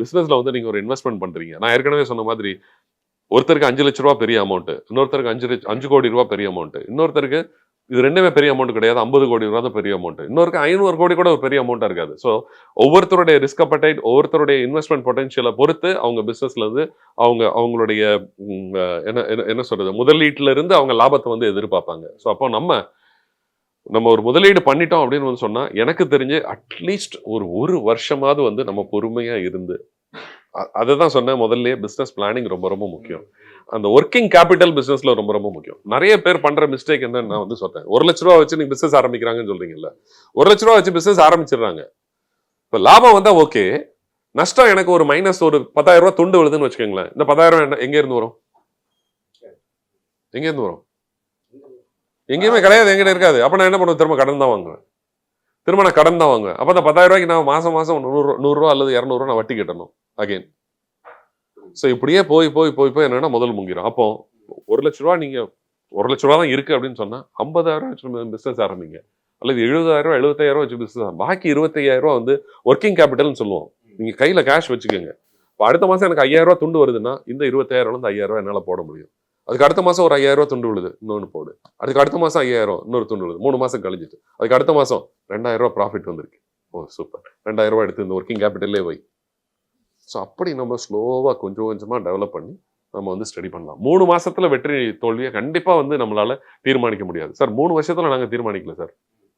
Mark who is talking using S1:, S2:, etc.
S1: பிசினஸ்ல வந்து நீங்க ஒரு இன்வெஸ்ட்மெண்ட் பண்றீங்க. நான் ஏற்கனவே சொன்ன மாதிரி ஒருத்தருக்கு 5 லட்ச ரூபா பெரிய அமௌண்ட், இன்னொருத்தருக்கு 5 கோடி ரூபா பெரிய அமௌண்ட், இன்னொருத்தருக்கு இது ரெண்டுமே பெரிய அமௌண்ட் கிடையாது. 50 கோடி ரூபா தான் பெரிய அமௌண்ட். இன்னொருக்கு 500 கோடி கூட ஒரு பெரிய அமௌண்டா இருக்காது. ஸோ ஒவ்வொருத்தருடைய ரிஸ்க் அப்படைட், ஒவ்வொருத்தருடைய இன்வெஸ்ட்மெண்ட் பொட்டன்ஷியலை பொறுத்து அவங்க பிசினஸ்ல இருந்து அவங்களுடைய என்ன என்ன என்ன சொல்றது, முதலீட்டுல இருந்து அவங்க லாபத்தை வந்து எதிர்பார்ப்பாங்க. ஸோ அப்போ நம்ம ஒரு முதலீடு பண்ணிட்டோம் அப்படின்னு வந்து சொன்னா, எனக்கு தெரிஞ்சு அட்லீஸ்ட் ஒரு வருஷமாவது வந்து நம்ம பொறுமையா இருந்து அதை தான் சொன்னேன் முதல்லயே, பிசினஸ் பிளானிங் ரொம்ப ரொம்ப முக்கியம். அந்த ஒர்க்கிங் கேபிட்டல் பிசினஸ்ல ரொம்ப ரொம்ப முக்கியம். நிறைய பேர் பண்ற மிஸ்டேக் என்னன்னு நான் வந்து சொல்றேன். 1 லட்ச ரூபா வச்சு நீங்க பிசினஸ் ஆரம்பிக்கிறாங்கன்னு சொல்றீங்கல்ல, 1 லட்ச ரூபா வச்சு பிசினஸ் ஆரம்பிச்சிடுறாங்க. இப்ப லாபம் வந்தா ஓகே, நஷ்டம் எனக்கு ஒரு மைனஸ் ஒரு 10,000 ரூபாய் துண்டு விழுதுன்னு வச்சுக்கோங்களேன். இந்த 10,000 எங்க இருந்து வரும்? எங்க இருந்து வரும்? எங்கேயுமே கிடையாது, எங்கிட்ட இருக்காது. அப்ப நான் என்ன பண்ணுவேன்? திரும்ப கடன் தான் வாங்குவேன். அப்ப அந்த 10,000 ரூபாய்க்கு நான் மாசம் 100 ரூபா அல்லது 200 ரூபா நான் வட்டி கட்டணும் அகைன். ஸோ இப்படியே போய் போய் போய் போய் என்னன்னா முதல் முங்கிடும். அப்போ 1 லட்ச ரூபா நீங்க 1 லட்ச ரூபா தான் இருக்கு அப்படின்னு சொன்னா 50,000 வச்சு பிசினஸ் ஆரம்பிங்க, அல்லது 70,000 75,000 வச்சு பிசினஸ். பாக்கி 25,000 ரூபா வந்து ஒர்க்கிங் கேபிட்டல்னு சொல்லுவோம். நீங்க கையில கேஷ் வச்சுக்கோங்க. இப்போ அடுத்த மாசம் எனக்கு 5,000 ரூபா துண்டு வருதுன்னா இந்த 25,000 இருந்து 5,000 ரூபா என்னால போட முடியும். அதுக்கு அடுத்த மாசம் ஒரு 5,000 ரூபா துண்டு விழுது, இன்னொன்று போடு. அதுக்கு அடுத்த மாசம் 5,000 இன்னொரு துண்டு விழுது, 3 மாசம் கழிஞ்சிட்டு அதுக்கு அடுத்த மாசம் 2,000 ரூபா ப்ராஃபிட் வந்திருக்கு. ஓ சூப்பர், 2,000 ரூபா எடுத்து இந்த ஒர்க்கிங் கேபிட்டல்லே வை. ஸோ அப்படி நம்ம ஸ்லோவாக கொஞ்சம் கொஞ்சமாக டெவலப் பண்ணி நம்ம வந்து ஸ்டடி பண்ணலாம். 3 மாசத்துல வெற்றி தோல்வியை கண்டிப்பாக வந்து நம்மளால தீர்மானிக்க முடியாது சார். 3 வருஷத்துல நாங்கள் தீர்மானிக்கல சார்.